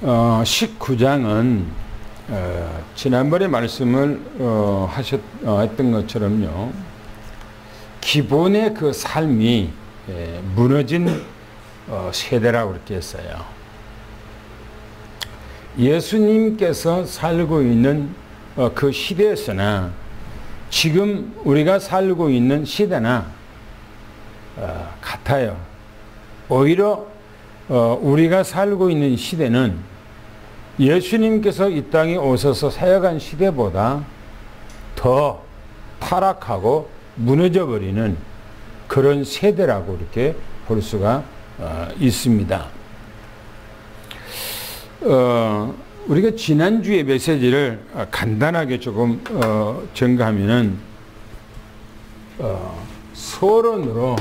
19장은 지난번에 말씀을 했던 것처럼요, 기본의 그 삶이 무너진 세대라고 그렇게 했어요. 예수님께서 살고 있는 그 시대에서나 지금 우리가 살고 있는 시대나 같아요. 오히려 우리가 살고 있는 시대는 예수님께서 이 땅에 오셔서 사역한 시대보다 더 타락하고 무너져 버리는 그런 세대라고 이렇게 볼 수가 있습니다. 우리가 지난주에 메시지를 간단하게 조금 정리하면은 서론으로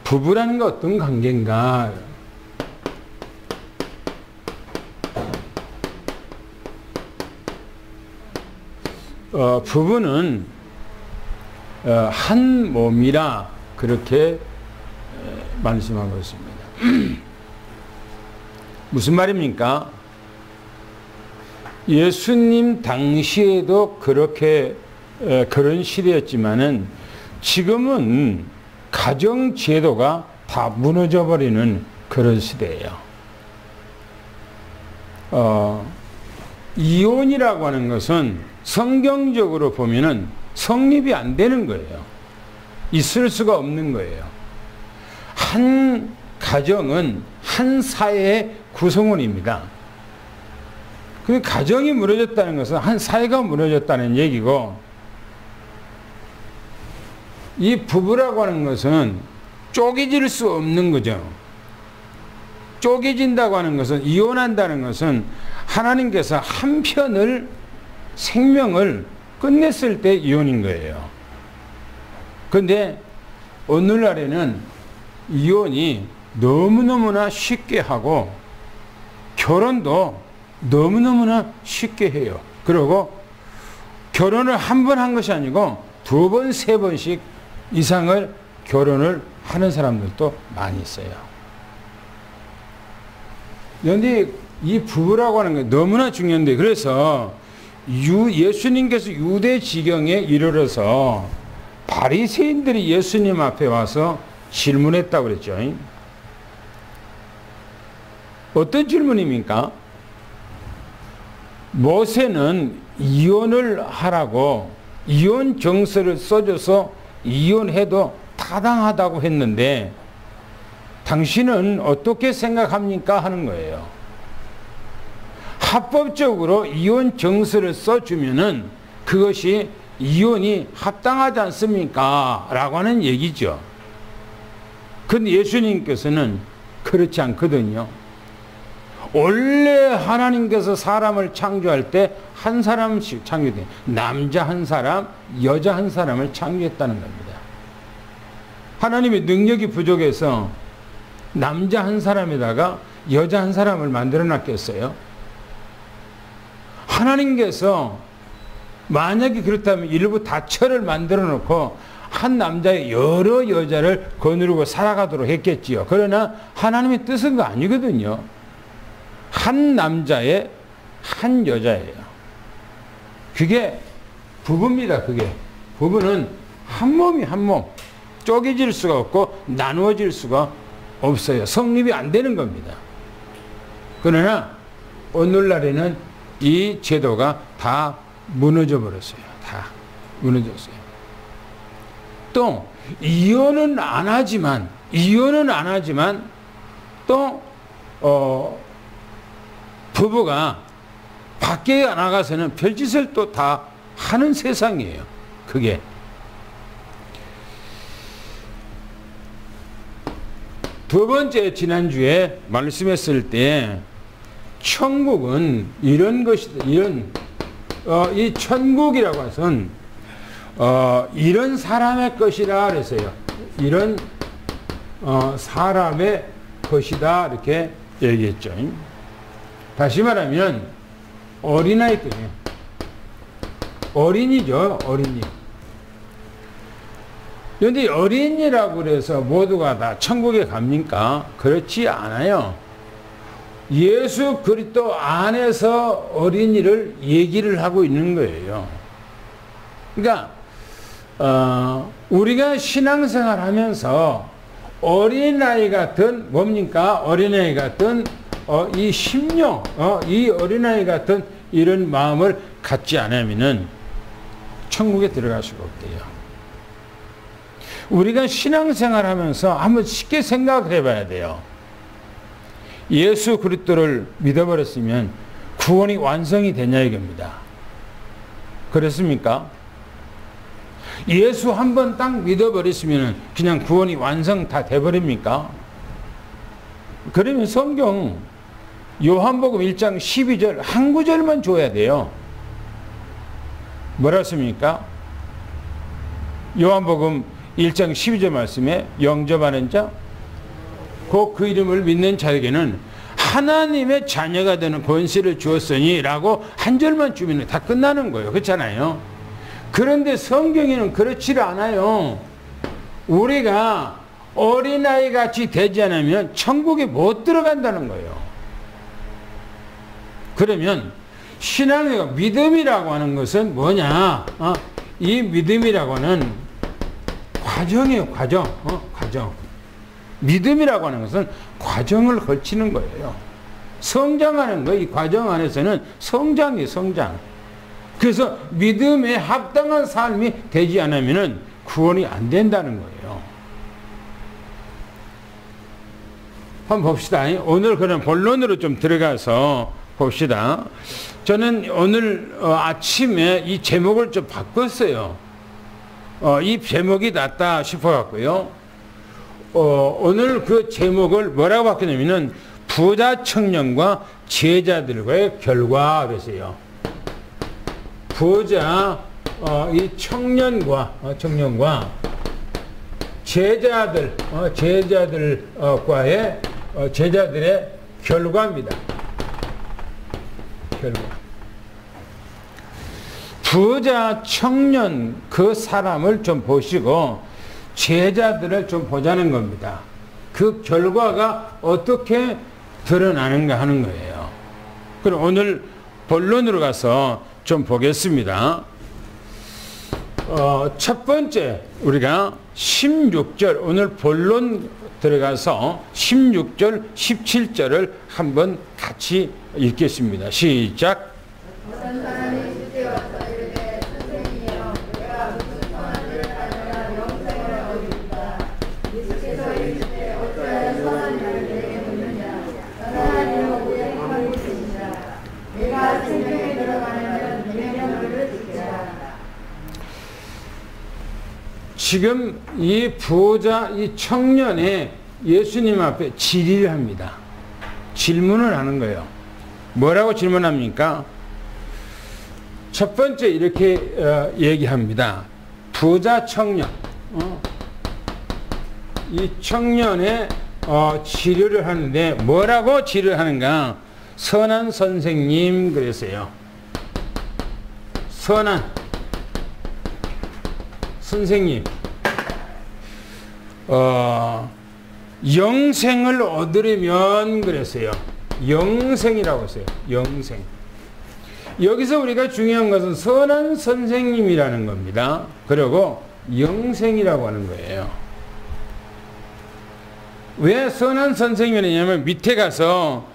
부부라는 게 어떤 관계인가? 부부는 한 몸이라 그렇게 말씀하고 있습니다. 무슨 말입니까? 예수님 당시에도 그렇게 그런 시대였지만은 지금은 가정 제도가 다 무너져 버리는 그런 시대예요. 이혼이라고 하는 것은 성경적으로 보면은 성립이 안 되는 거예요. 있을 수가 없는 거예요. 한 가정은 한 사회의 구성원입니다. 그 가정이 무너졌다는 것은 한 사회가 무너졌다는 얘기고, 이 부부라고 하는 것은 쪼개질 수 없는 거죠. 쪼개진다고 하는 것은, 이혼한다는 것은 하나님께서 한 편을 생명을 끝냈을 때 이혼인 거예요. 그런데 오늘날에는 이혼이 너무너무나 쉽게 하고 결혼도 너무너무나 쉽게 해요. 그리고 결혼을 한 번 한 것이 아니고 두 번, 세 번씩 이상을 결혼을 하는 사람들도 많이 있어요. 그런데 이 부부라고 하는 게 너무나 중요한데, 그래서 예수님께서 유대 지경에 이르러서 바리새인들이 예수님 앞에 와서 질문했다고 그랬죠. 어떤 질문입니까? 모세는 이혼을 하라고 이혼 정서를 써줘서 이혼해도 타당하다고 했는데 당신은 어떻게 생각합니까? 하는 거예요. 합법적으로 이혼 정서를 써주면은 그것이 이혼이 합당하지 않습니까? 라고 하는 얘기죠. 근데 예수님께서는 그렇지 않거든요. 원래 하나님께서 사람을 창조할 때 한 사람씩 창조돼요. 남자 한 사람, 여자 한 사람을 창조했다는 겁니다. 하나님의 능력이 부족해서 남자 한 사람에다가 여자 한 사람을 만들어 놨겠어요? 하나님께서 만약에 그렇다면 일부 다처를 만들어 놓고 한 남자의 여러 여자를 거느리고 살아가도록 했겠지요. 그러나 하나님의 뜻은 거 아니거든요. 한 남자의 한 여자예요. 그게 부부입니다. 그게 부부는 한 몸이 한 몸, 쪼개질 수가 없고 나누어질 수가 없어요. 성립이 안 되는 겁니다. 그러나 오늘날에는 이 제도가 다 무너져 버렸어요. 다 무너졌어요. 또 이혼은 안 하지만 또 부부가 밖에 나가서는 별짓을 또 다 하는 세상이에요. 그게 두 번째, 지난주에 말씀했을 때 천국은 이런 것이다. 이 천국이라고 해서는 이런 사람의 것이라 그랬어요. 이런 사람의 것이다 이렇게 얘기했죠. 다시 말하면 어린아이들이에요. 어린이죠. 어린이. 그런데 어린이라고 그래서 모두가 다 천국에 갑니까? 그렇지 않아요. 예수 그리스도 안에서 어린이를 얘기를 하고 있는 거예요. 그러니까 우리가 신앙생활 하면서 어린아이 같은 뭡니까? 어린아이 같은 이 심령, 이 어린아이 같은 이런 마음을 갖지 않으면은 천국에 들어갈 수가 없대요. 우리가 신앙생활 하면서 한번 쉽게 생각을 해봐야 돼요. 예수 그리스도를 믿어버렸으면 구원이 완성이 되냐 이겁니다. 그렇습니까? 예수 한 번 딱 믿어버렸으면 그냥 구원이 완성 다 돼버립니까? 그러면 성경 요한복음 1장 12절 한 구절만 줘야 돼요. 뭐라 씁니까? 요한복음 1장 12절 말씀에 영접하는 자 곧 그 이름을 믿는 자에게는 하나님의 자녀가 되는 권세를 주었으니 라고 한 절만 주면 다 끝나는 거예요. 그렇잖아요. 그런데 성경에는 그렇지를 않아요. 우리가 어린아이 같이 되지 않으면 천국에 못 들어간다는 거예요. 그러면 신앙의 믿음이라고 하는 것은 뭐냐? 이 믿음이라고 하는 과정이에요. 과정. 과정. 믿음이라고 하는 것은 과정을 거치는 거예요. 성장하는 거, 이 과정 안에서는 성장이에요. 성장. 그래서 믿음에 합당한 삶이 되지 않으면 구원이 안 된다는 거예요. 한번 봅시다. 오늘 그런 본론으로 좀 들어가서 봅시다. 저는 오늘 아침에 이 제목을 좀 바꿨어요. 이 제목이 낫다 싶어갖고요. 오늘 그 제목을 뭐라고 바뀌냐면은 부자 청년과 제자들과의 결과 그랬어요. 부자 이 청년과 제자들과의 제자들의 결과입니다. 결과. 부자 청년 그 사람을 좀 보시고 제자들을 좀 보자는 겁니다. 그 결과가 어떻게 드러나는가 하는 거예요. 그럼 오늘 본론으로 가서 좀 보겠습니다. 첫 번째 우리가 16절 오늘 본론 들어가서 16절 17절을 한번 같이 읽겠습니다. 시작. 지금 이 부자, 이 청년이 예수님 앞에 질의를 합니다. 질문을 하는 거예요. 뭐라고 질문합니까? 첫 번째 이렇게 얘기합니다. 부자 청년. 이 청년의 질의를 하는데 뭐라고 질의를 하는가? 선한 선생님 그랬어요. 선한 선생님. 영생을 얻으려면 그랬어요. 영생이라고 했어요. 영생. 여기서 우리가 중요한 것은 선한 선생님이라는 겁니다. 그리고 영생이라고 하는 거예요. 왜 선한 선생님이냐면 밑에 가서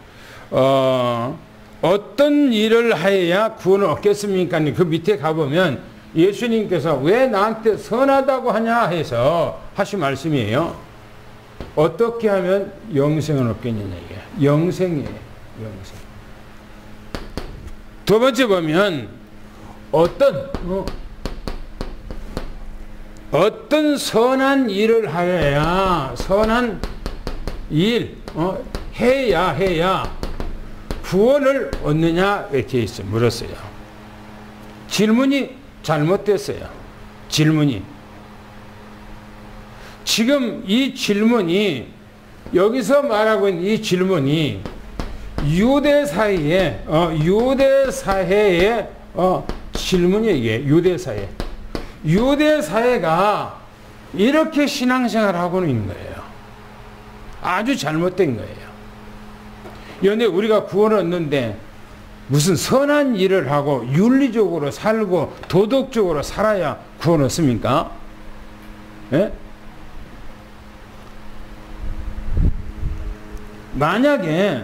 어떤 일을 하여야 구원을 얻겠습니까? 그 밑에 가보면 예수님께서 왜 나한테 선하다고 하냐 해서 하신 말씀이에요. 어떻게 하면 영생을 얻겠느냐 이게 영생이에요. 영생. 두 번째 보면 어떤 선한 일을 하여야 선한 일 해야 구원을 얻느냐 이렇게 있어 물었어요. 질문이 잘못됐어요. 질문이. 지금 이 질문이 여기서 말하고 있는 이 질문이 유대 사회의 질문이 이게 유대 사회. 유대 사회가 이렇게 신앙생활을 하고는 있는 거예요. 아주 잘못된 거예요. 그런데 우리가 구원을 얻는데 무슨 선한 일을 하고 윤리적으로 살고 도덕적으로 살아야 구원을 얻습니까? 예? 만약에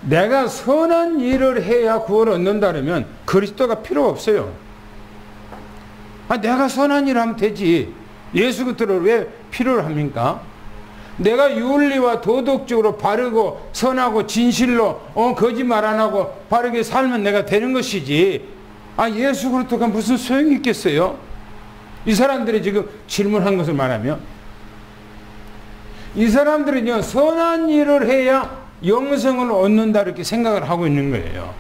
내가 선한 일을 해야 구원을 얻는다 그러면 그리스도가 필요가 없어요. 내가 선한 일을 하면 되지. 예수 그리스도를 왜 필요로 합니까? 내가 윤리와 도덕적으로 바르고 선하고 진실로 거짓말 안 하고 바르게 살면 내가 되는 것이지. 예수 그리스도가 무슨 소용이 있겠어요? 이 사람들이 지금 질문한 것을 말하면 이 사람들은요, 선한 일을 해야 영생을 얻는다 이렇게 생각을 하고 있는 거예요.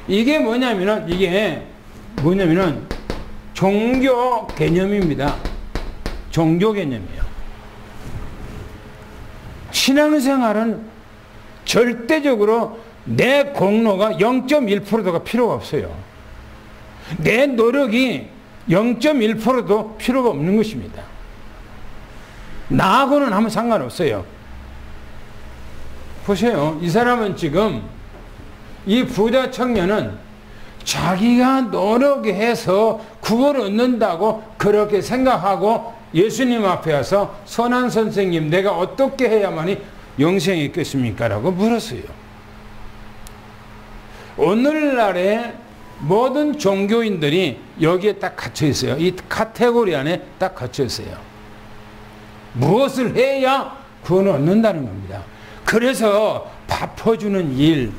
이게 뭐냐면은 종교 개념입니다. 종교 개념이에요. 신앙생활은 절대적으로 내 공로가 0.1%가 필요가 없어요. 내 노력이 0.1%도 필요가 없는 것입니다. 나하고는 아무 상관없어요. 보세요. 이 사람은 지금 이 부자 청년은 자기가 노력해서 구원을 얻는다고 그렇게 생각하고 예수님 앞에 와서 선한 선생님 내가 어떻게 해야만이 영생이 있겠습니까? 라고 물었어요. 오늘날의 모든 종교인들이 여기에 딱 갇혀 있어요. 이 카테고리 안에 딱 갇혀 있어요. 무엇을 해야 구원을 얻는다는 겁니다. 그래서 밥 퍼주는 일,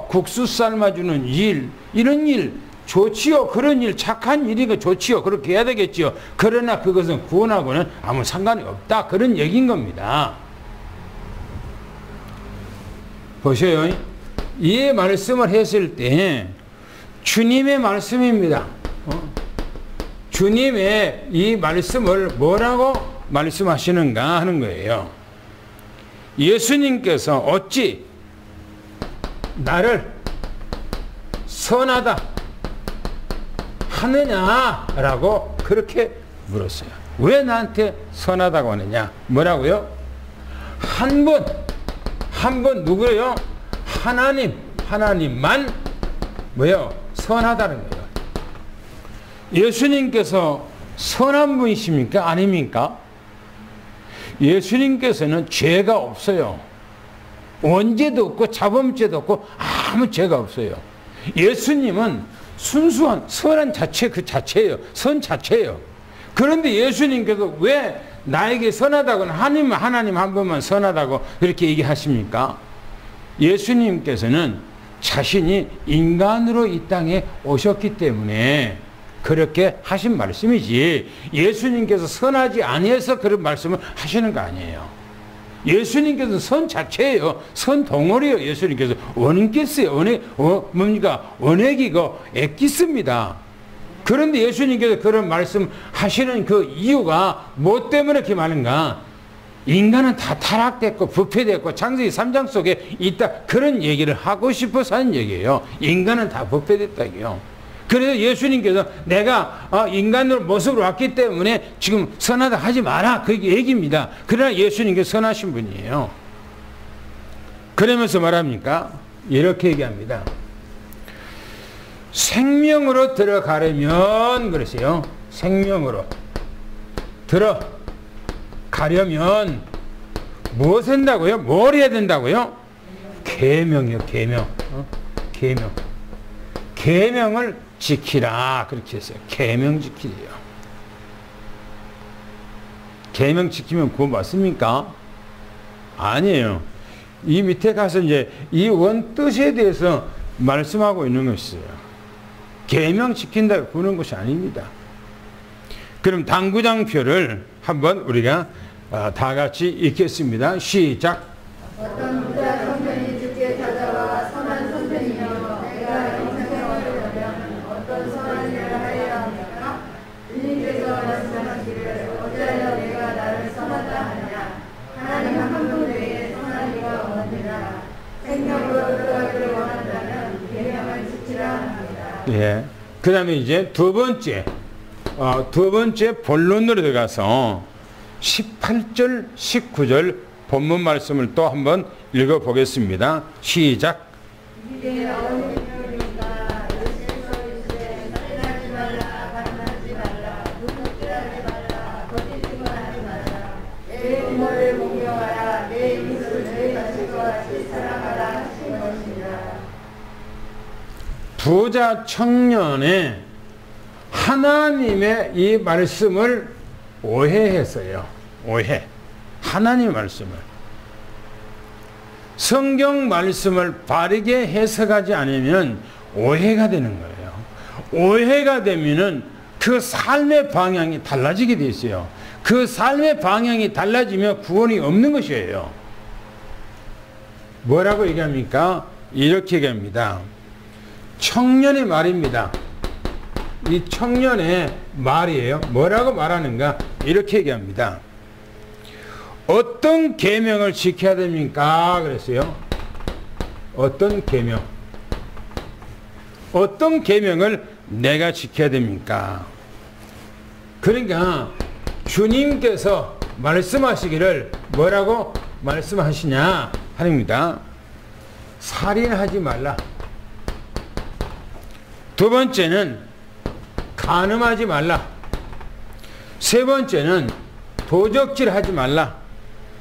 국수 삶아주는 일, 이런 일 좋지요. 그런 일, 착한 일이고 좋지요. 그렇게 해야 되겠지요. 그러나 그것은 구원하고는 아무 상관이 없다. 그런 얘기인 겁니다. 보세요. 이 말씀을 했을 때 주님의 말씀입니다. 주님의 이 말씀을 뭐라고 말씀하시는가 하는 거예요. 예수님께서 어찌 나를 선하다 하느냐라고 그렇게 물었어요. 왜 나한테 선하다고 하느냐? 뭐라고요? 한 분 누구예요? 하나님만 뭐예요? 선하다는 거예요. 예수님께서 선한 분이십니까? 아닙니까? 예수님께서는 죄가 없어요. 원죄도 없고 자범죄도 없고 아무 죄가 없어요. 예수님은 순수한 선한 자체 그 자체예요. 선 자체예요. 그런데 예수님께서 왜 나에게 선하다고는 하나님 한 분만 선하다고 그렇게 얘기하십니까? 예수님께서는 자신이 인간으로 이 땅에 오셨기 때문에 그렇게 하신 말씀이지 예수님께서 선하지 아니해서 그런 말씀을 하시는 거 아니에요. 예수님께서 선 자체예요. 선 덩어리예요. 예수님께서 원인기스예요. 원액이고 액기스입니다. 그런데 예수님께서 그런 말씀 하시는 그 이유가 뭐 때문에 그렇게 많은가? 인간은 다 타락됐고 부패됐고 창세기 3장 속에 있다. 그런 얘기를 하고 싶어서 하는 얘기예요. 인간은 다 부패됐다고요. 그래서 예수님께서 내가 인간으로 모습으로 왔기 때문에 지금 선하다 하지 마라. 그 얘기입니다. 그러나 예수님께서 선하신 분이에요. 그러면서 말합니까? 이렇게 얘기합니다. 생명으로 들어가려면 그러세요. 생명으로 들어가려면 무엇 한다고요? 뭘 해야 된다고요? 계명이요. 계명. 계명을 지키라 그렇게 했어요. 계명 지키래요. 계명 지키면 구원 받습니까? 아니에요. 이 밑에 가서 이제 이 원 뜻에 대해서 말씀하고 있는 것이에요. 계명 지킨다고 구는 것이 아닙니다. 그럼 당구장표를 한번 우리가 다 같이 읽겠습니다. 시작. 어떤 부자 청년이 주께 찾아와 선한 선생님이여 내가 영생을 얻으려면 어떤 선한 일을 하여야 합니까? 주님께서 말씀하시기를 어찌하여 내가 나를 선하다 하냐? 하나님 한 분 외에 선한 이가 없느니라. 생명으로 들어가기를 원한다면 계명을 지키라 합니다. 예. 그 다음에 이제 두 번째 두 번째 본론으로 들어가서 18절, 19절 본문 말씀을 또 한번 읽어보겠습니다. 시작. 부자 청년의 하나님의 이 말씀을 오해했어요. 오해. 하나님의 말씀을. 성경 말씀을 바르게 해석하지 않으면 오해가 되는 거예요. 오해가 되면은 그 삶의 방향이 달라지게 돼 있어요. 그 삶의 방향이 달라지면 구원이 없는 것이에요. 뭐라고 얘기합니까? 이렇게 얘기합니다. 청년의 말입니다. 이 청년의 말이에요. 뭐라고 말하는가? 이렇게 얘기합니다. 어떤 계명을 지켜야 됩니까? 그랬어요. 어떤 계명? 어떤 계명을 내가 지켜야 됩니까? 그러니까 주님께서 말씀하시기를 뭐라고 말씀하시냐 하십니다. 살인하지 말라. 두 번째는 간음하지 말라. 세 번째는 도적질하지 말라.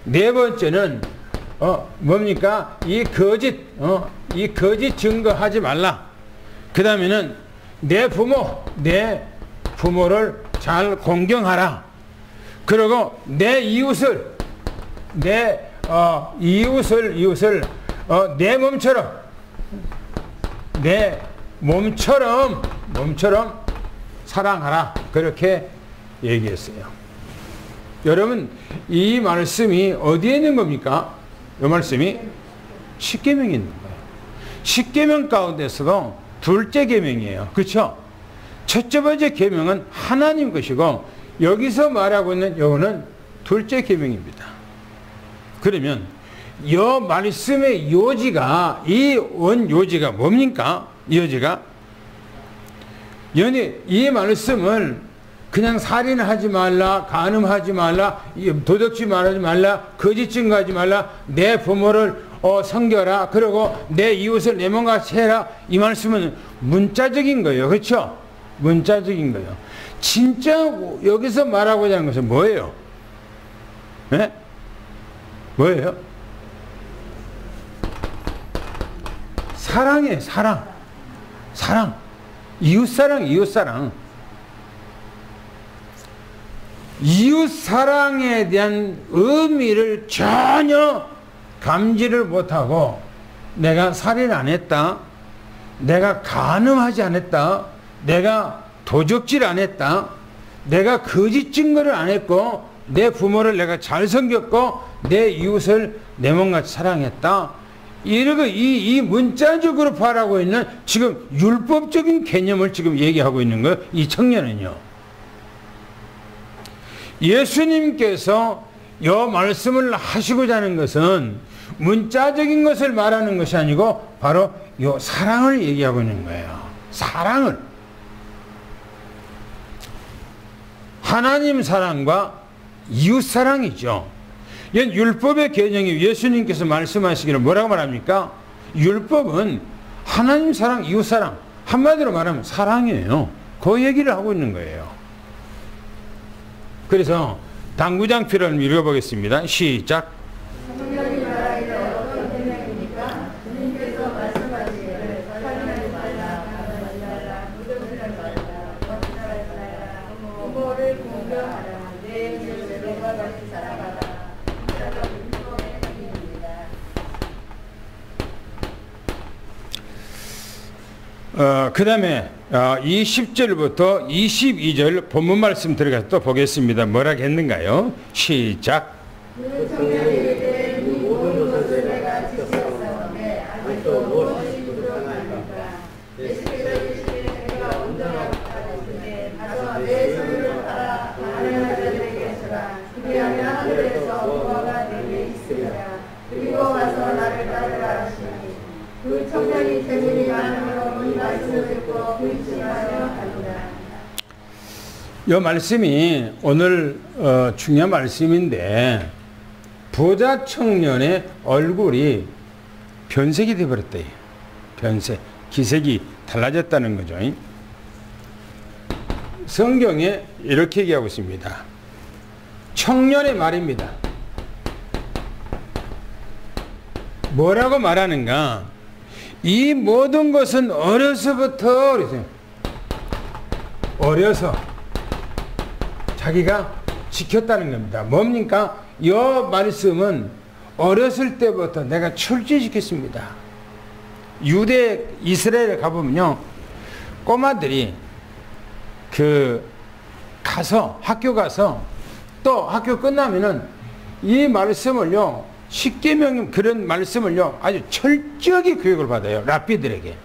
네 번째는 뭡니까? 이 거짓 증거하지 말라. 그 다음에는 내 부모를 잘 공경하라. 그리고 내 이웃을 내 몸처럼 사랑하라. 그렇게 얘기했어요. 여러분, 이 말씀이 어디에 있는 겁니까? 이 말씀이 십계명에 있는 거예요. 십계명 가운데서도 둘째 계명이에요. 그렇죠? 첫째 번째 계명은 하나님 것이고 여기서 말하고 있는 요거는 둘째 계명입니다. 그러면 이 말씀의 요지가, 이 원요지가 뭡니까? 이 요지가 이 말씀을 그냥 살인하지 말라, 간음하지 말라, 도둑질 말하지 말라, 거짓 증거하지 말라, 내 부모를 섬겨라, 그리고 내 이웃을 내 몸같이 해라. 이 말씀은 문자적인 거예요. 그렇죠? 문자적인 거예요. 진짜 여기서 말하고자 하는 것은 뭐예요? 네? 뭐예요? 사랑이에요. 사랑. 이웃사랑. 이웃사랑에 대한 의미를 전혀 감지를 못하고 내가 살인 안 했다, 내가 간음하지 않았다, 내가 도적질 안 했다, 내가 거짓 증거를 안 했고 내 부모를 내가 잘 섬겼고 내 이웃을 내 몸같이 사랑했다. 이러고 이 문자적으로 바라고 있는 지금 율법적인 개념을 지금 얘기하고 있는 거예요. 이 청년은요. 예수님께서 이 말씀을 하시고자 하는 것은 문자적인 것을 말하는 것이 아니고 바로 이 사랑을 얘기하고 있는 거예요. 사랑을. 하나님 사랑과 이웃 사랑이죠. 이건 율법의 개념이 예수님께서 말씀하시기를 뭐라고 말합니까? 율법은 하나님 사랑, 이웃 사랑, 한마디로 말하면 사랑이에요. 그 얘기를 하고 있는 거예요. 그래서 당구장표를 읽어보겠습니다. 시작. 그 다음에 이 10절부터 22절 본문 말씀 들어가서 또 보겠습니다. 뭐라 했는가요? 시작. 그 청년이 재물이 많으므로 이 말씀을 듣고 불신하며 가니라. 이 말씀이 오늘 중요한 말씀인데 부자 청년의 얼굴이 변색이 되어버렸대요. 변색, 기색이 달라졌다는 거죠. 성경에 이렇게 얘기하고 있습니다. 청년의 말입니다. 뭐라고 말하는가? 이 모든 것은 어려서부터 그랬어요. 어려서 자기가 지켰다는 겁니다. 뭡니까? 이 말씀은 어렸을 때부터 내가 철저히 지켰습니다. 유대 이스라엘에 가보면요, 꼬마들이 가서 학교 가서 또 학교 끝나면은 이 말씀을요, 십계명 그런 말씀을요 아주 철저하게 교육을 받아요. 랍비들에게.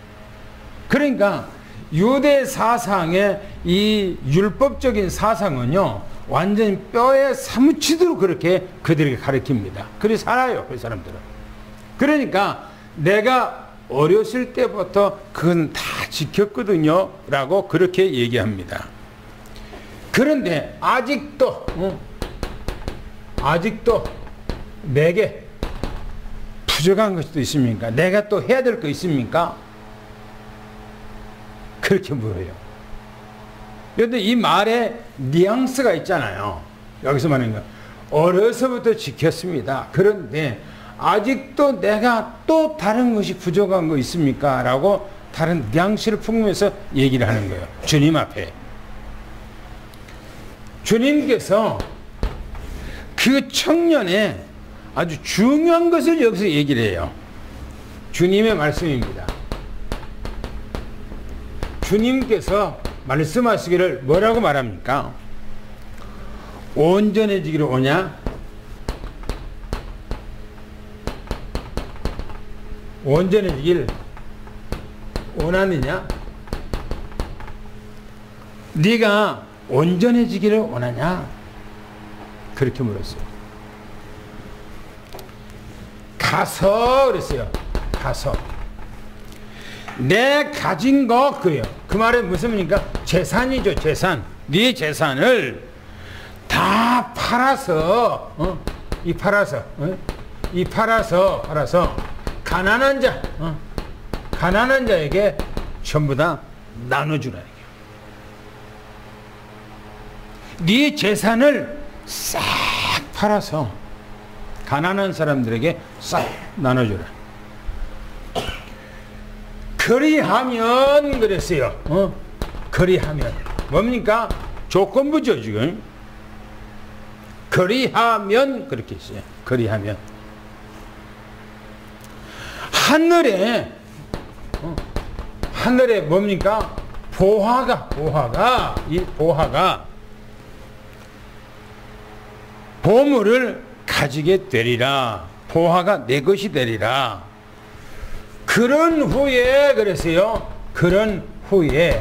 그러니까 유대 사상의 이 율법적인 사상은요 완전히 뼈에 사무치도록 그렇게 그들에게 가르칩니다. 그리 살아요, 그 사람들은. 그러니까 내가 어렸을 때부터 그건 다 지켰거든요 라고 그렇게 얘기합니다. 그런데 아직도 내게 부족한 것도 있습니까? 내가 또 해야 될 거 있습니까? 그렇게 물어요. 그런데 이 말에 뉘앙스가 있잖아요. 여기서 말하는 거 어려서부터 지켰습니다. 그런데 아직도 내가 또 다른 것이 부족한 거 있습니까? 라고 다른 뉘앙스를 품으면서 얘기를 하는 거예요. 주님 앞에. 주님께서 그 청년의 아주 중요한 것을 여기서 얘기를 해요. 주님의 말씀입니다. 주님께서 말씀하시기를 뭐라고 말합니까? 온전해지기를 오냐? 온전해지길 원하느냐? 네가 온전해지기를 원하냐? 그렇게 물었어요. 가서 그랬어요. 가서 내 가진 거 그예요. 그 말은 무슨 말입니까? 재산이죠. 재산. 네 재산을 다 팔아서 팔아서 가난한 자에게 전부 다 나눠주라는 거예요. 네 재산을 싹 팔아서 가난한 사람들에게 싹 나눠주라. 그리하면 그랬어요. 그리하면 뭡니까? 조건부죠 지금. 그리하면 그렇게 했어요. 그리하면 하늘에 뭡니까? 보화가 보물을 가지게 되리라. 보화가 내 것이 되리라. 그런 후에 그랬어요. 그런 후에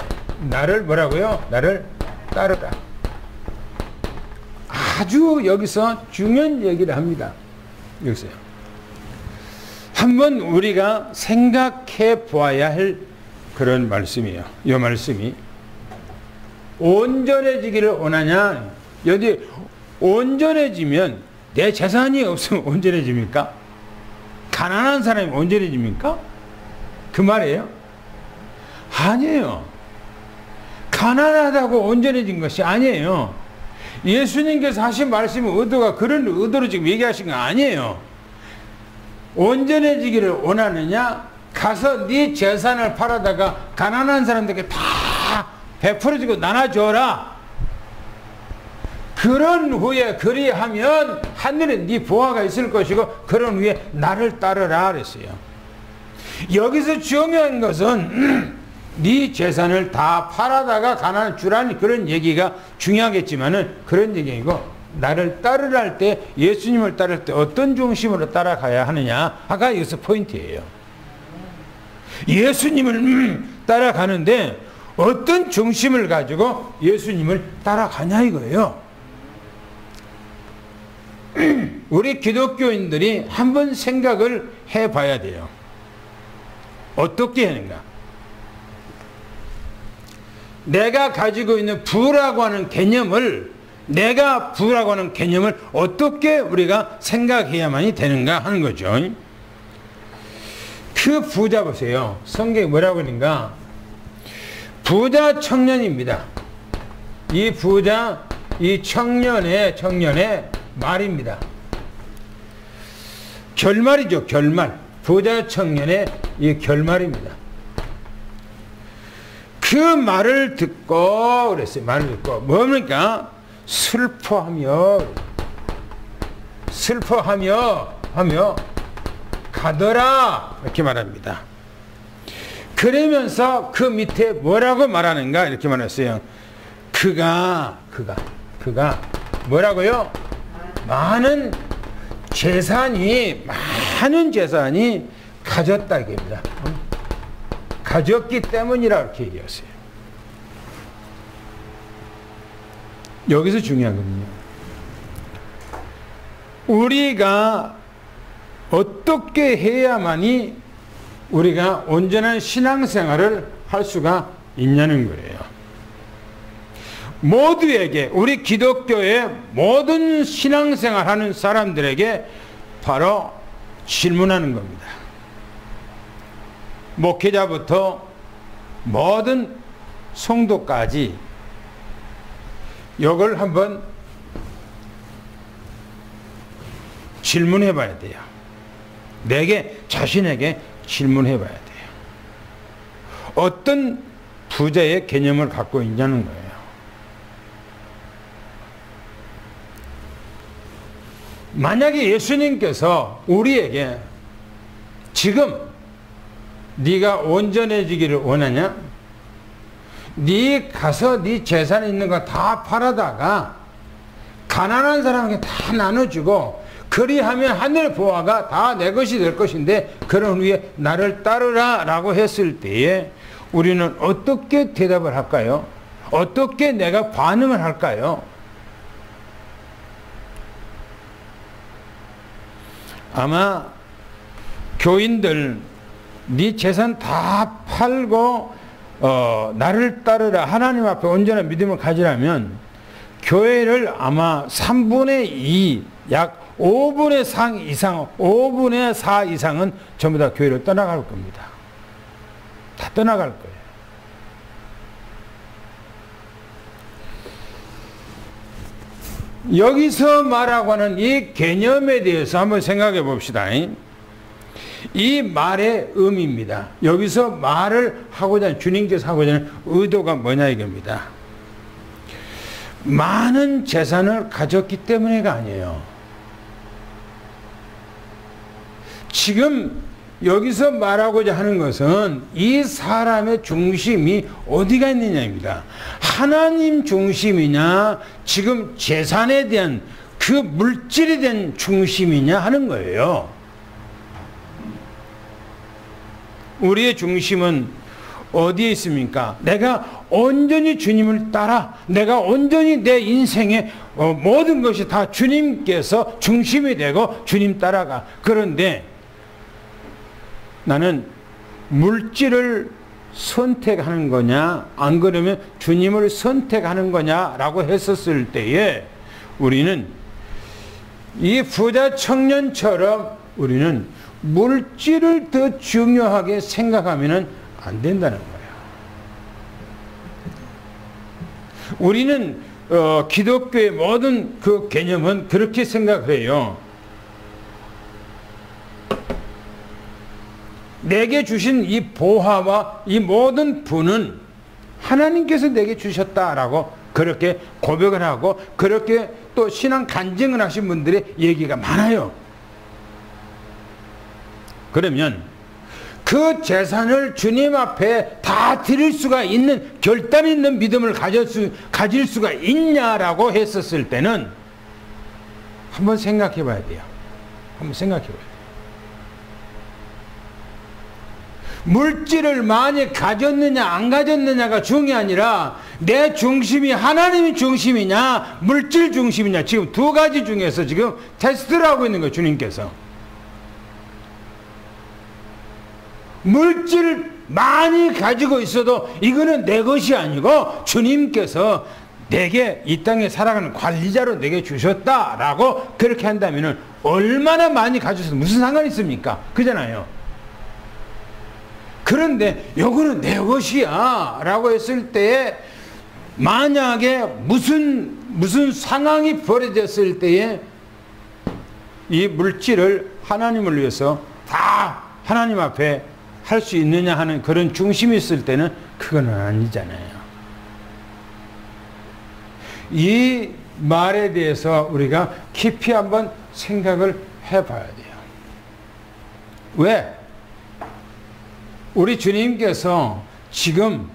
나를 뭐라고요? 나를 따르라. 아주 여기서 중요한 얘기를 합니다. 여기서요. 한번 우리가 생각해 보아야 할 그런 말씀이에요. 이 말씀이 온전해지기를 원하냐? 여기 온전해지면 내 재산이 없으면 온전해집니까? 가난한 사람이 온전해집니까? 그 말이에요? 아니에요. 가난하다고 온전해진 것이 아니에요. 예수님께서 하신 말씀의 의도가 그런 의도로 지금 얘기하신 거 아니에요. 온전해지기를 원하느냐? 가서 네 재산을 팔아다가 가난한 사람들에게 다 베풀어주고 나눠줘라. 그런 후에 그리하면 하늘에 네 보화가 있을 것이고 그런 후에 나를 따르라 그랬어요. 여기서 중요한 것은 네 재산을 다 팔아다가 가난을 주라는 그런 얘기가 중요하겠지만은 그런 얘기이고, 나를 따르라 할 때, 예수님을 따를 때 어떤 중심으로 따라가야 하느냐 아까 여기서 포인트예요. 예수님을 따라가는데 어떤 중심을 가지고 예수님을 따라가냐 이거예요. 우리 기독교인들이 한번 생각을 해봐야 돼요. 어떻게 하는가? 내가 가지고 있는 부라고 하는 개념을, 내가 부라고 하는 개념을 어떻게 우리가 생각해야만이 되는가 하는 거죠. 그 부자 보세요. 성경에 뭐라고 그러는가? 부자 청년입니다. 이 부자, 이 청년의 말입니다. 결말이죠, 결말. 부자 청년의 이 결말입니다. 그 말을 듣고 그랬어요. 말을 듣고 뭡니까? 슬퍼하며 가더라 이렇게 말합니다. 그러면서 그 밑에 뭐라고 말하는가 이렇게 말했어요. 그가 뭐라고요? 많은 재산이 가졌다 이겁니다. 가졌기 때문이라 이렇게 얘기했어요. 여기서 중요한 거는요. 우리가 어떻게 해야만이 우리가 온전한 신앙생활을 할 수가 있냐는 거예요. 모두에게, 우리 기독교의 모든 신앙생활 하는 사람들에게 바로 질문하는 겁니다. 목회자부터 모든 성도까지 이걸 한번 질문해 봐야 돼요. 자신에게 질문해 봐야 돼요. 어떤 부자의 개념을 갖고 있냐는 거예요. 만약에 예수님께서 우리에게 지금 네가 온전해지기를 원하냐? 네 가서 네 재산에 있는 거 다 팔아다가 가난한 사람에게 다 나눠주고 그리하면 하늘 보화가 다 내 것이 될 것인데 그런 후에 나를 따르라 라고 했을 때에 우리는 어떻게 대답을 할까요? 어떻게 내가 반응을 할까요? 아마 교인들 네 재산 다 팔고 나를 따르라 하나님 앞에 온전한 믿음을 가지려면 교회를 아마 3분의 2 약 5분의 4 이상은 전부 다 교회를 떠나갈 겁니다. 다 떠나갈 거예요. 여기서 말하고 하는 이 개념에 대해서 한번 생각해 봅시다. 이 말의 의미입니다. 여기서 말을 하고자 하는, 주님께서 하고자 하는 의도가 뭐냐 이겁니다. 많은 재산을 가졌기 때문에가 아니에요. 지금 여기서 말하고자 하는 것은 이 사람의 중심이 어디가 있느냐입니다. 하나님 중심이냐, 지금 재산에 대한 그 물질에 대한 중심이냐 하는 거예요. 우리의 중심은 어디에 있습니까? 내가 온전히 주님을 따라, 내가 온전히 내 인생의 모든 것이 다 주님께서 중심이 되고 주님 따라가. 그런데 나는 물질을 선택하는 거냐, 안 그러면 주님을 선택하는 거냐라고 했었을 때에 우리는 이 부자 청년처럼 우리는 물질을 더 중요하게 생각하면 안 된다는 거예요. 우리는 기독교의 모든 그 개념은 그렇게 생각해요. 내게 주신 이 보화와 이 모든 부는 하나님께서 내게 주셨다라고 그렇게 고백을 하고 그렇게 또 신앙 간증을 하신 분들의 얘기가 많아요. 그러면 그 재산을 주님 앞에 다 드릴 수가 있는 결단 있는 믿음을 가질 수가 있냐라고 했었을 때는 한번 생각해 봐야 돼요. 한번 생각해 봐야 돼요. 물질을 많이 가졌느냐 안 가졌느냐가 중요한 게 아니라 내 중심이 하나님이 중심이냐 물질 중심이냐, 지금 두 가지 중에서 지금 테스트를 하고 있는 거예요. 주님께서 물질 많이 가지고 있어도 이거는 내 것이 아니고 주님께서 내게 이 땅에 살아가는 관리자로 내게 주셨다라고 그렇게 한다면 얼마나 많이 가져서 무슨 상관이 있습니까? 그잖아요. 그런데 요거는 내 것이야 라고 했을 때 만약에 무슨 상황이 벌어졌을 때에 이 물질을 하나님을 위해서 다 하나님 앞에 할 수 있느냐 하는 그런 중심이 있을 때는 그거는 아니잖아요. 이 말에 대해서 우리가 깊이 한번 생각을 해봐야 돼요. 왜? 우리 주님께서 지금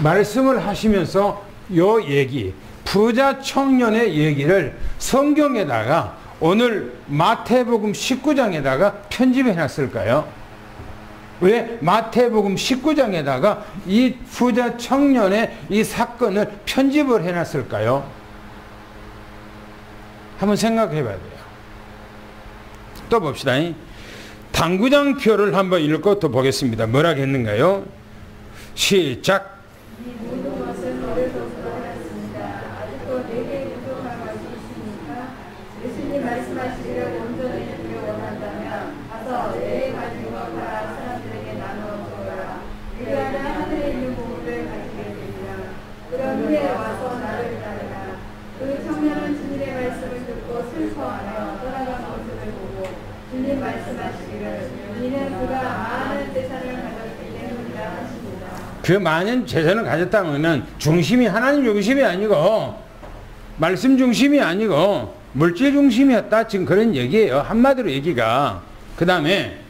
말씀을 하시면서 요 얘기, 부자 청년의 얘기를 성경에다가 오늘 마태복음 19장에다가 편집해 놨을까요? 왜 마태복음 19장에다가 이 부자 청년의 이 사건을 편집을 해 놨을까요? 한번 생각해 봐야 돼요. 또 봅시다. 당구장표를 한번 읽고 또 보겠습니다. 뭐라 했는가요? 시작. 그 많은 재산을 가졌다면은 중심이 하나님 중심이 아니고 말씀 중심이 아니고 물질 중심이었다. 지금 그런 얘기예요. 한마디로 얘기가. 그 다음에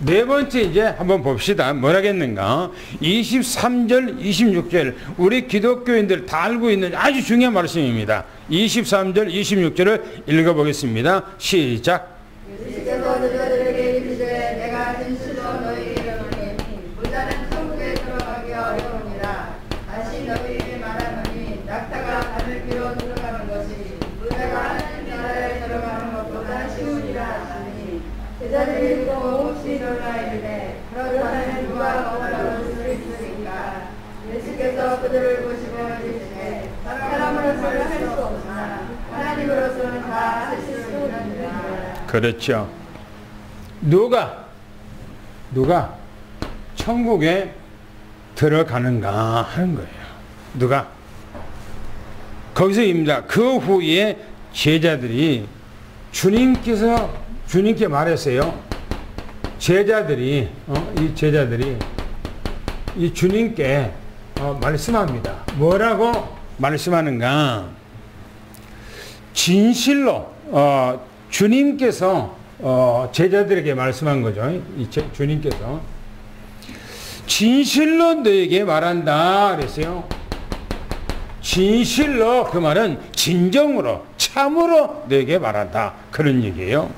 네 번째 이제 한번 봅시다. 뭐라겠는가? 23절, 26절. 우리 기독교인들 다 알고 있는 아주 중요한 말씀입니다. 23절, 26절을 읽어보겠습니다. 시작. 예수께서 저들에게 이르시되 내가 진실로 너희에게 이르노니 부자는 천국에 들어가기 어려우니라. 다시 너희에게 말하노니 낙타가 바늘귀로 들어가는 것이 부자가 하나님 나라에 들어가는 것보다 쉬우니라 하시니 제자들이 듣고 몹시 놀라 이르되 그렇다면 누가 뭐라고 줄 수 있으리까. 예수께서 그들을 보시고 이르시되 사람으로서는 할 수 없으나 하나님으로서는 다 하실 수 있느니라. 그렇죠. 누가 천국에 들어가는가 하는 거예요. 누가? 거기서입니다. 그 후에 제자들이 주님께 말했어요. 제자들이 이 주님께 말씀합니다. 뭐라고 말씀하는가? 진실로 주님께서 제자들에게 말씀한 거죠. 주님께서 진실로 너에게 말한다 그랬어요. 진실로, 그 말은 진정으로 참으로 너에게 말한다 그런 얘기예요.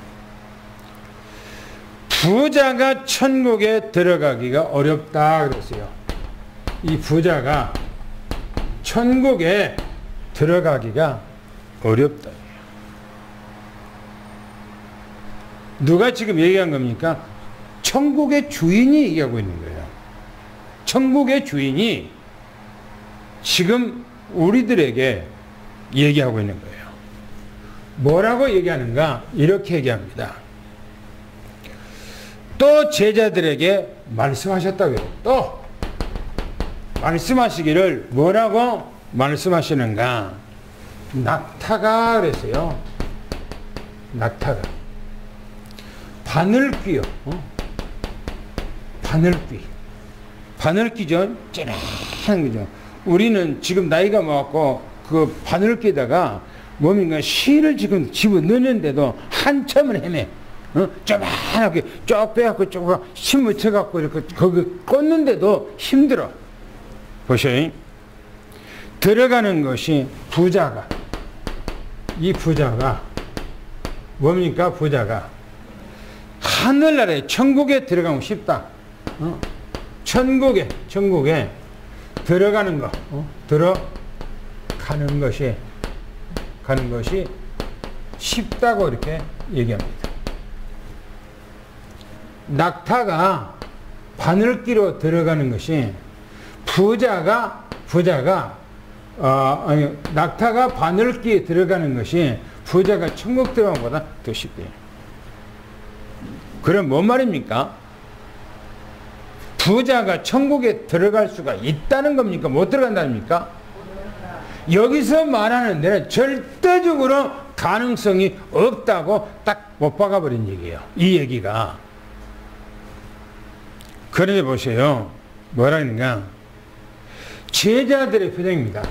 부자가 천국에 들어가기가 어렵다 그랬어요. 이 부자가 천국에 들어가기가 어렵다. 누가 지금 얘기한 겁니까? 천국의 주인이 얘기하고 있는 거예요. 천국의 주인이 지금 우리들에게 얘기하고 있는 거예요. 뭐라고 얘기하는가? 이렇게 얘기합니다. 또 제자들에게 말씀하셨다고요. 또 말씀하시기를 뭐라고 말씀하시는가? 낙타가 그랬어요. 낙타가 바늘귀요. 바늘귀죠. 쨍한 거죠. 우리는 지금 나이가 먹었고 그 바늘귀에다가 몸인가 실을 지금 집어넣는데도 한참을 헤매. 쪼만하게 쭉 빼갖고 쭉 심 묻혀갖고 이렇게 거기 꽂는데도 힘들어. 보셔요. 들어가는 것이 이 부자가 뭡니까? 부자가 하늘나라에 천국에 들어가면 쉽다. 천국에 들어가는 거, 들어가는 것이 쉽다고 이렇게 얘기합니다. 낙타가 바늘기로 들어가는 것이 낙타가 바늘기에 들어가는 것이 부자가 천국 들어가는 것보다 더 쉽대요. 그럼 뭔 말입니까? 부자가 천국에 들어갈 수가 있다는 겁니까? 못 들어간다는 겁니까? 여기서 말하는 데는 절대적으로 가능성이 없다고 딱 못 박아버린 얘기예요. 이 얘기가. 그런데 보세요. 뭐라 하는가? 제자들의 표정입니다.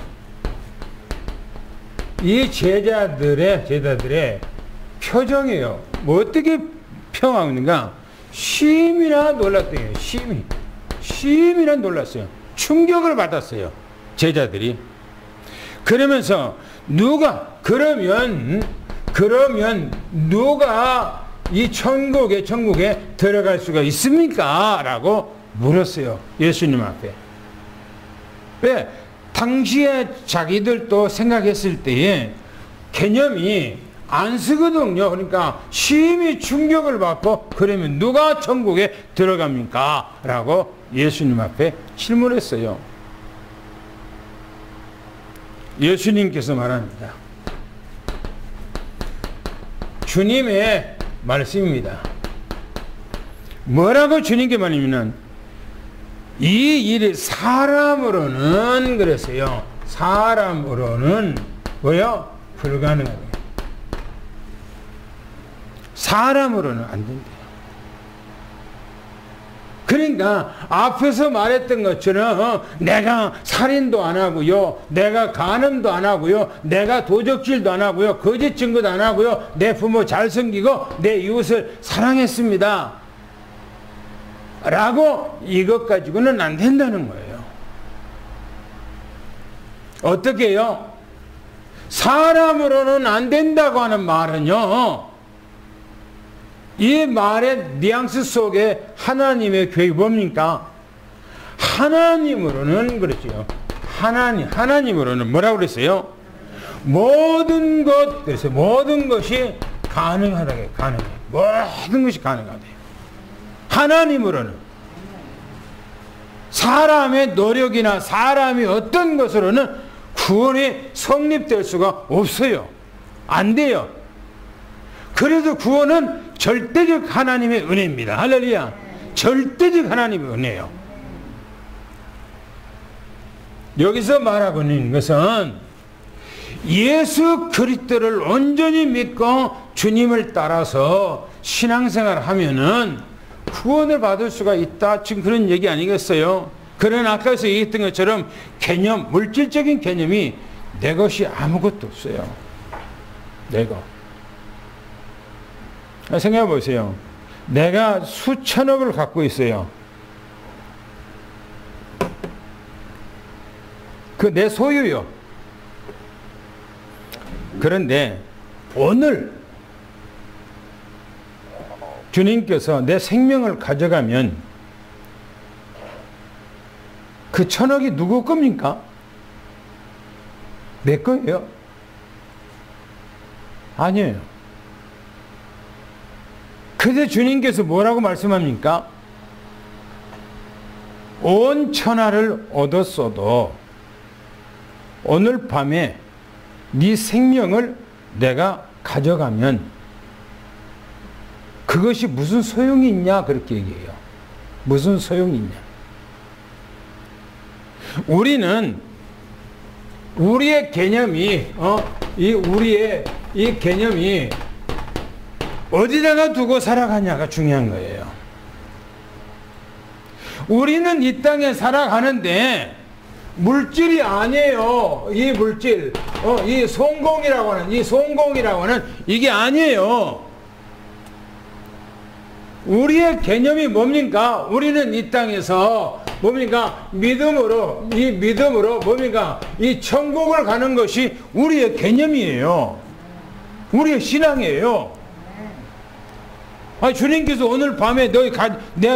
이 제자들의 표정이에요. 뭐 어떻게 평하고 있는가? 심이나 놀랐대요. 심이나 놀랐어요. 충격을 받았어요. 제자들이. 그러면서 그러면 누가 이 천국에 들어갈 수가 있습니까? 라고 물었어요. 예수님 앞에. 왜? 당시에 자기들도 생각했을 때에 개념이 안 쓰거든요. 그러니까 심히 충격을 받고 그러면 누가 천국에 들어갑니까? 라고 예수님 앞에 질문했어요. 예수님께서 말합니다. 주님의 말씀입니다. 뭐라고 주님께 말하냐면 이 일이 사람으로는 그랬어요. 사람으로는 뭐요? 불가능하다. 사람으로는 안 된대요. 그러니까 앞에서 말했던 것처럼 내가 살인도 안 하고요, 내가 간음도 안 하고요, 내가 도적질도 안 하고요, 거짓 증거도 안 하고요, 내 부모 잘 섬기고 내 이웃을 사랑했습니다 라고 이것 가지고는 안 된다는 거예요. 어떻게 해요? 사람으로는 안 된다고 하는 말은요, 이 말의 뉘앙스 속에 하나님의 계획이 뭡니까? 하나님으로는 그렇죠. 하나님으로는 뭐라고 그랬어요? 모든 것이 가능하다. 모든 것이 가능하다. 하나님으로는. 사람의 노력이나 사람이 어떤 것으로는 구원이 성립될 수가 없어요. 안 돼요. 그래서 구원은 절대적 하나님의 은혜입니다. 할렐루야. 절대적 하나님의 은혜예요. 여기서 말하고 있는 것은 예수 그리스도를 온전히 믿고 주님을 따라서 신앙생활을 하면은 구원을 받을 수가 있다. 지금 그런 얘기 아니겠어요? 그러나 아까서 얘기했던 것처럼 물질적인 개념이 내 것이 아무것도 없어요. 내 것. 생각해 보세요. 내가 수천억을 갖고 있어요. 그 내 소유요. 그런데 오늘 주님께서 내 생명을 가져가면 그 천억이 누구 겁니까? 내 거예요? 아니에요. 그래서 주님께서 뭐라고 말씀합니까? 온 천하를 얻었어도 오늘 밤에 네 생명을 내가 가져가면 그것이 무슨 소용이 있냐 그렇게 얘기해요. 무슨 소용이 있냐. 우리는 우리의 개념이 우리의 이 개념이 어디다가 두고 살아가냐가 중요한 거예요. 우리는 이 땅에 살아가는데 물질이 아니에요. 이 물질, 이 성공이라고 하는 이게 아니에요. 우리의 개념이 뭡니까? 우리는 이 땅에서 뭡니까? 믿음으로 뭡니까? 이 천국을 가는 것이 우리의 개념이에요. 우리의 신앙이에요. 주님께서 오늘 밤에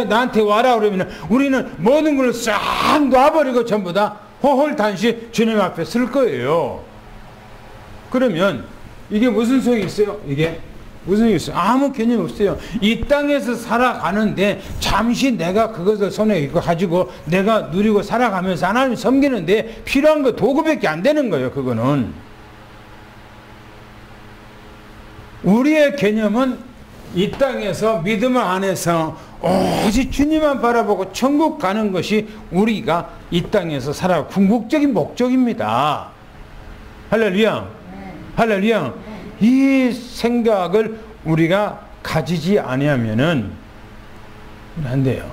나한테 와라 그러면 우리는 모든 걸 싹 놔버리고 전부 다 호홀단시 주님 앞에 쓸 거예요. 그러면 이게 무슨 소용이 있어요? 이게 무슨 얘기 있어요? 아무 개념이 없어요. 이 땅에서 살아가는데 잠시 내가 그것을 손에 가지고 내가 누리고 살아가면서 하나님 섬기는데 필요한 거 도구밖에 안 되는 거예요. 그거는. 우리의 개념은 이 땅에서 믿음 안에서 오직 주님만 바라보고 천국 가는 것이 우리가 이 땅에서 살아갈 궁극적인 목적입니다. 할렐루야. 할렐루야. 이 생각을 우리가 가지지 아니하면은 안 돼요.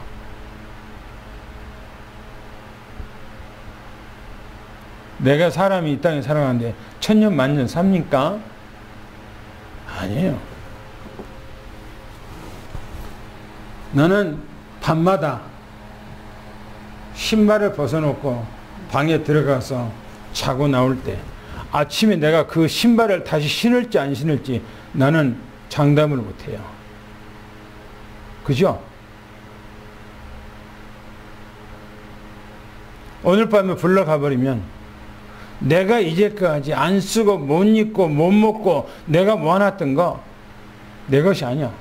내가 사람이 이 땅에 살아가는데 천년 만년 삽니까? 아니에요. 너는 밤마다 신발을 벗어놓고 방에 들어가서 자고 나올 때 아침에 내가 그 신발을 다시 신을지 안 신을지 나는 장담을 못해요. 그죠? 오늘 밤에 불러가 버리면 내가 이제까지 안 쓰고 못 입고 못 먹고 내가 모아놨던 거 내 것이 아니야.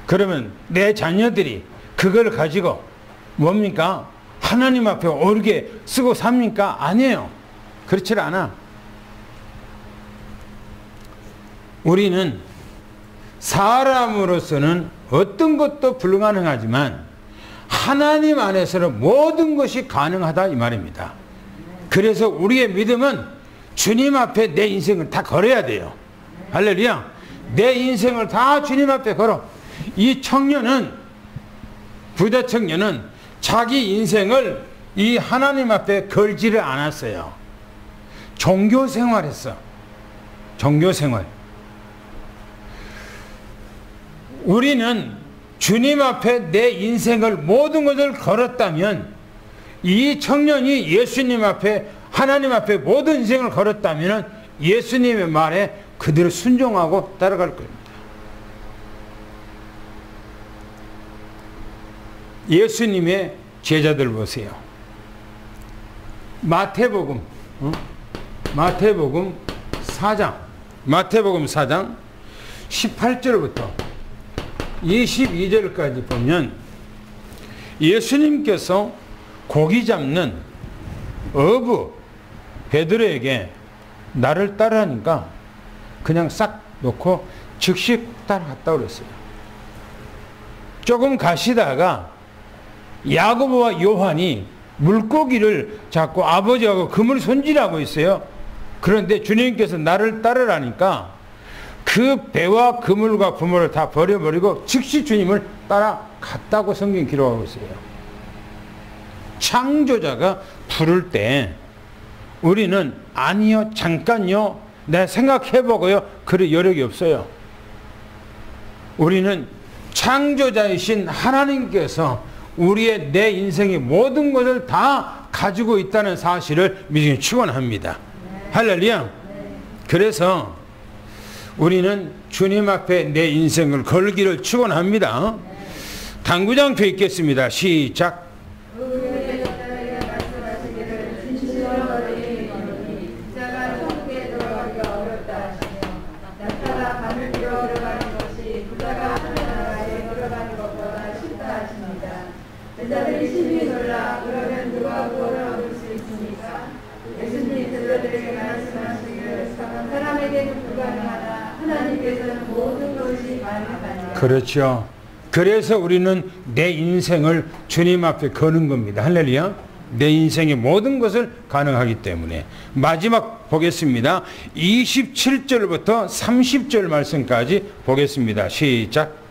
그러면 내 자녀들이 그걸 가지고 뭡니까? 하나님 앞에 옳게 쓰고 삽니까? 아니에요. 그렇지 않아. 우리는 사람으로서는 어떤 것도 불가능하지만 하나님 안에서는 모든 것이 가능하다 이 말입니다. 그래서 우리의 믿음은 주님 앞에 내 인생을 다 걸어야 돼요. 할렐루야. 내 인생을 다 주님 앞에 걸어. 이 청년은, 부자 청년은 자기 인생을 이 하나님 앞에 걸지를 않았어요. 종교 생활했어. 종교 생활. 우리는 주님 앞에 내 인생을 모든 것을 걸었다면, 이 청년이 예수님 앞에, 하나님 앞에 모든 인생을 걸었다면 예수님의 말에 그대로 순종하고 따라갈 겁니다. 예수님의 제자들 보세요. 마태복음 4장 18절부터 22절까지 보면 예수님께서 고기 잡는 어부 베드로에게 나를 따르라니까 그냥 싹 놓고 즉시 따라갔다 그랬어요. 조금 가시다가 야고보와 요한이 물고기를 잡고 아버지하고 그물 손질하고 있어요. 그런데 주님께서 나를 따르라니까 그 배와 그물과 부모를 다 버려버리고 즉시 주님을 따라갔다고 성경이 기록하고 있어요. 창조자가 부를 때 우리는 아니요, 잠깐요, 내가 생각해보고요, 그럴 여력이 없어요. 우리는 창조자이신 하나님께서 우리의 내 인생의 모든 것을 다 가지고 있다는 사실을 믿음이 축원합니다. 할렐루야. 그래서 우리는 주님 앞에 내 인생을 걸기를 축원합니다. 당구장표 읽겠습니다. 시작. 그렇죠. 그래서 우리는 내 인생을 주님 앞에 거는 겁니다. 할렐루야. 내 인생의 모든 것을 가능하기 때문에. 마지막 보겠습니다. 27절부터 30절 말씀까지 보겠습니다. 시작.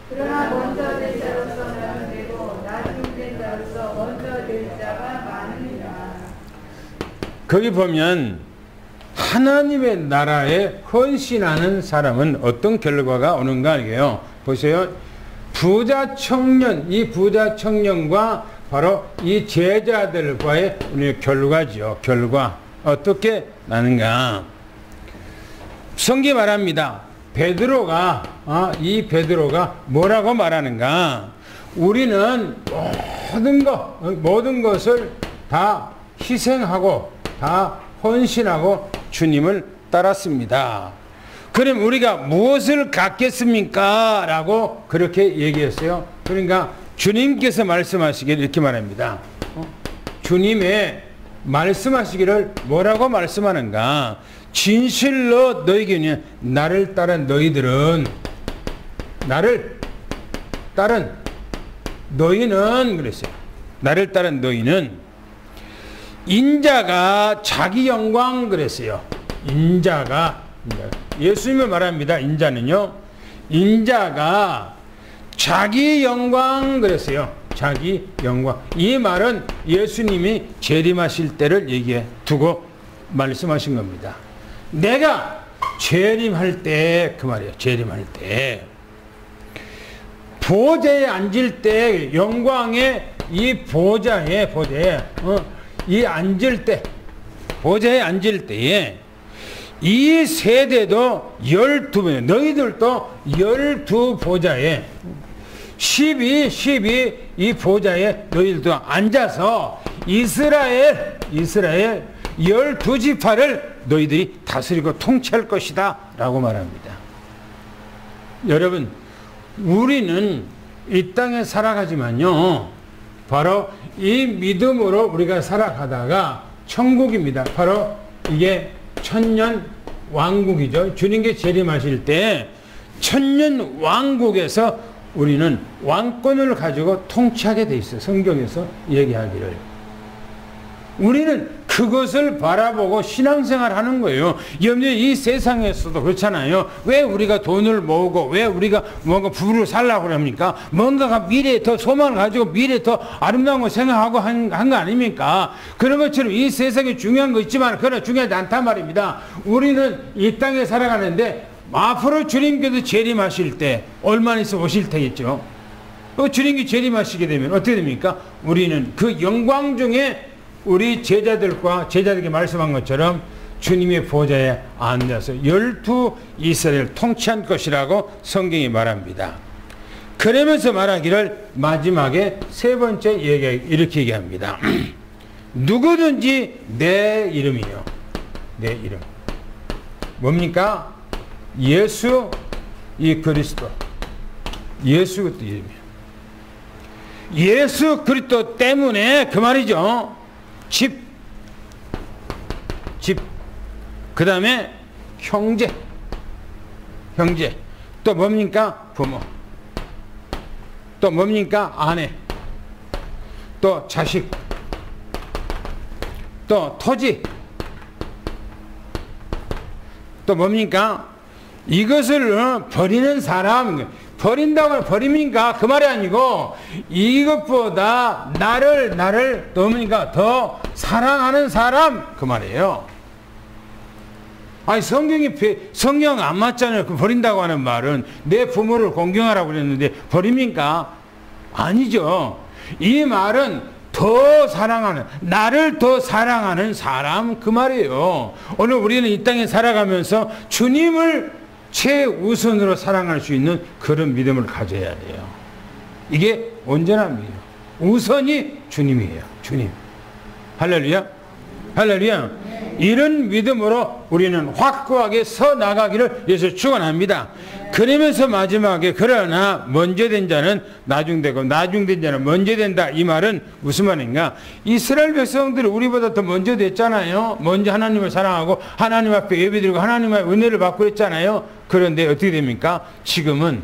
그러나 먼저 될 자로서 나는 되고 나중 된 자로서 먼저 될 자가 많으니라. 거기 보면 하나님의 나라에 헌신하는 사람은 어떤 결과가 오는가 이게요. 보세요. 부자 청년, 이 부자 청년과 바로 이 제자들과의 결과지요. 결과. 어떻게 나는가. 성경이 말합니다. 이 베드로가 뭐라고 말하는가. 우리는 모든 것을 다 희생하고 다 헌신하고 주님을 따랐습니다. 그럼 우리가 무엇을 갖겠습니까? 라고 그렇게 얘기했어요. 그러니까 주님께서 말씀하시기를 이렇게 말합니다. 주님의 말씀하시기를 뭐라고 말씀하는가? 진실로 너희에게 나를 따른 너희들은 너희는 그랬어요. 나를 따른 너희는 인자가 자기 영광 그랬어요. 인자가 예수님을 말합니다. 인자는요. 인자가 자기 영광 그랬어요. 자기 영광. 이 말은 예수님이 재림하실 때를 얘기해 두고 말씀하신 겁니다. 내가 재림할 때 그 말이에요. 재림할 때 보좌에 앉을 때 영광의 이 보좌에 이 앉을 때 보좌에 앉을 때에 이 세대도 12명 너희들도 12보좌에 12 이 보좌에 너희들도 앉아서 이스라엘 12지파를 너희들이 다스리고 통치할 것이다 라고 말합니다. 여러분 우리는 이 땅에 살아가지만요 바로 이 믿음으로 우리가 살아가다가 천국입니다. 바로 이게 천년 왕국이죠. 주님께 재림하실 때 천년 왕국에서 우리는 왕권을 가지고 통치하게 돼 있어요. 성경에서 얘기하기를. 우리는 그것을 바라보고 신앙생활 하는 거예요. 여러분들 이 세상에서도 그렇잖아요. 왜 우리가 돈을 모으고 왜 우리가 뭔가 부를 살라고 그럽니까? 뭔가가 미래에 더 소망을 가지고 미래에 더 아름다운 거 생각하고 한 거 아닙니까? 그런 것처럼 이 세상에 중요한 거 있지만 그러나 중요하지 않단 말입니다. 우리는 이 땅에 살아가는데 앞으로 주님께서 재림하실 때 얼마 있어 오실 테겠죠. 주님이 재림하시게 되면 어떻게 됩니까? 우리는 그 영광 중에 우리 제자들에게 말씀한 것처럼 주님의 보좌에 앉아서 12 이스라엘을 통치한 것이라고 성경이 말합니다. 그러면서 말하기를 마지막에 세 번째 이렇게 얘기합니다. 누구든지 내 이름이요. 내 이름. 뭡니까? 예수 이 그리스도. 예수 그리스도 이름이요. 예수 그리스도 때문에 그 말이죠. 집, 그 다음에 형제, 또 뭡니까? 부모, 또 뭡니까? 아내, 또 자식, 또 토지, 또 뭡니까? 이것을 버리는 사람, 버린다고 버립니까? 그 말이 아니고 이것보다 나를 뭡니까? 더 사랑하는 사람 그 말이에요. 아니 성경 안 맞잖아요. 그 버린다고 하는 말은 내 부모를 공경하라고 그랬는데 버립니까? 아니죠. 이 말은 더 사랑하는 나를 더 사랑하는 사람 그 말이에요. 오늘 우리는 이 땅에 살아가면서 주님을 최우선으로 사랑할 수 있는 그런 믿음을 가져야 돼요. 이게 온전함이에요. 우선이 주님이에요. 주님. 할렐루야. 할렐루야. 이런 믿음으로 우리는 확고하게 서 나가기를 예수 축원합니다. 그러면서 마지막에 그러나 먼저 된 자는 나중되고 나중된 자는 먼저 된다. 이 말은 무슨 말인가? 이스라엘 백성들이 우리보다 더 먼저 됐잖아요. 먼저 하나님을 사랑하고 하나님 앞에 예배드리고 하나님의 은혜를 받고 했잖아요. 그런데 어떻게 됩니까? 지금은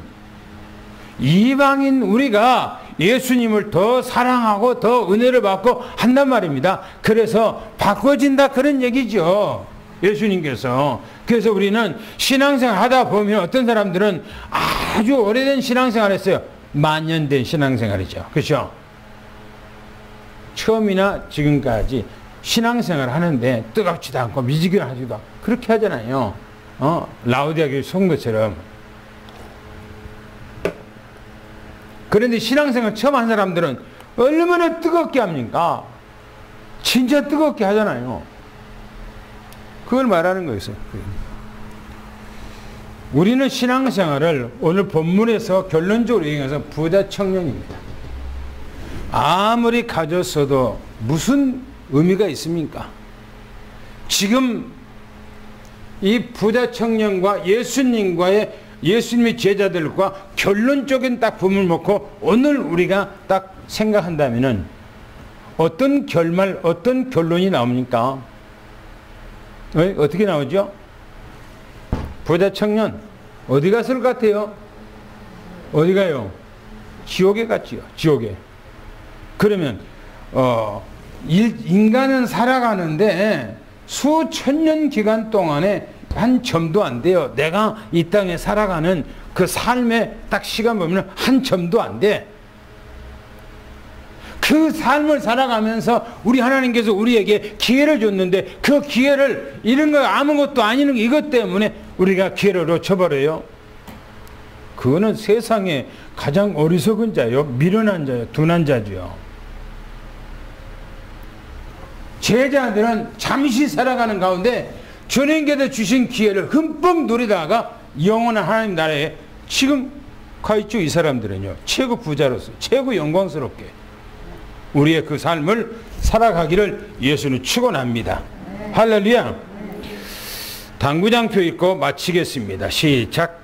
이방인 우리가 예수님을 더 사랑하고 더 은혜를 받고 한단 말입니다. 그래서 바꿔진다 그런 얘기죠. 예수님께서. 그래서 우리는 신앙생활 하다 보면 어떤 사람들은 아주 오래된 신앙생활 했어요. 만년된 신앙생활이죠. 그렇죠? 처음이나 지금까지 신앙생활 하는데 뜨겁지도 않고 미지근하지도 않고 그렇게 하잖아요. 라우디아 교회 성도처럼. 그런데 신앙생활 처음 한 사람들은 얼마나 뜨겁게 합니까? 진짜 뜨겁게 하잖아요. 그걸 말하는 거였어요. 우리는 신앙생활을 오늘 본문에서 결론적으로 얘기해서 부자 청년입니다. 아무리 가졌어도 무슨 의미가 있습니까? 지금 이 부자 청년과 예수님의 제자들과 결론적인 딱 부분을 놓고 오늘 우리가 딱 생각한다면은 어떤 결말, 어떤 결론이 나옵니까? 어떻게 나오죠? 부자 청년 어디 갔을 것 같아요? 어디 가요? 지옥에 갔지요. 지옥에. 그러면 인간은 살아가는데 수천 년 기간 동안에 한 점도 안 돼요. 내가 이 땅에 살아가는 그 삶의 딱 시간 보면 한 점도 안 돼. 그 삶을 살아가면서 우리 하나님께서 우리에게 기회를 줬는데 그 기회를 이런 거 아무것도 아닌 이것 때문에 우리가 기회를 놓쳐버려요. 그거는 세상에 가장 어리석은 자요, 미련한 자요, 둔한 자죠. 제자들은 잠시 살아가는 가운데 주님께서 주신 기회를 흠뻑 누리다가 영원한 하나님 나라에 지금 가 있죠. 이 사람들은요, 최고 부자로서 최고 영광스럽게 우리의 그 삶을 살아가기를 예수는 축원합니다. 할렐루야. 당구장표 읽고 마치겠습니다. 시작.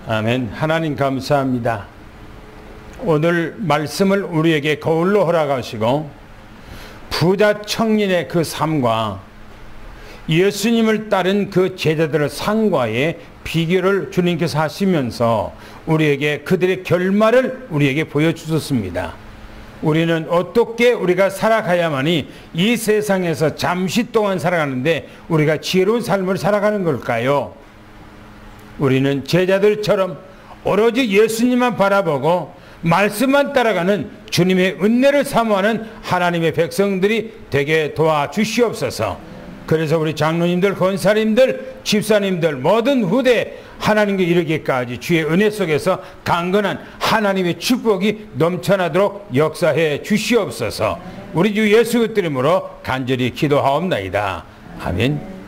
아멘. 하나님 감사합니다. 오늘 말씀을 우리에게 거울로 허락하시고 부자 청년의 그 삶과 예수님을 따른 그 제자들의 상과의 비교를 주님께서 하시면서 우리에게 그들의 결말을 우리에게 보여주셨습니다. 우리는 어떻게 우리가 살아가야만이 이 세상에서 잠시 동안 살아가는데 우리가 지혜로운 삶을 살아가는 걸까요? 우리는 제자들처럼 오로지 예수님만 바라보고 말씀만 따라가는 주님의 은혜를 사모하는 하나님의 백성들이 되게 도와주시옵소서. 그래서 우리 장로님들, 권사님들, 집사님들 모든 후대 하나님께 이르기까지 주의 은혜 속에서 강건한 하나님의 축복이 넘쳐나도록 역사해 주시옵소서. 우리 주 예수 그리스도 이름으로 간절히 기도하옵나이다. 아멘.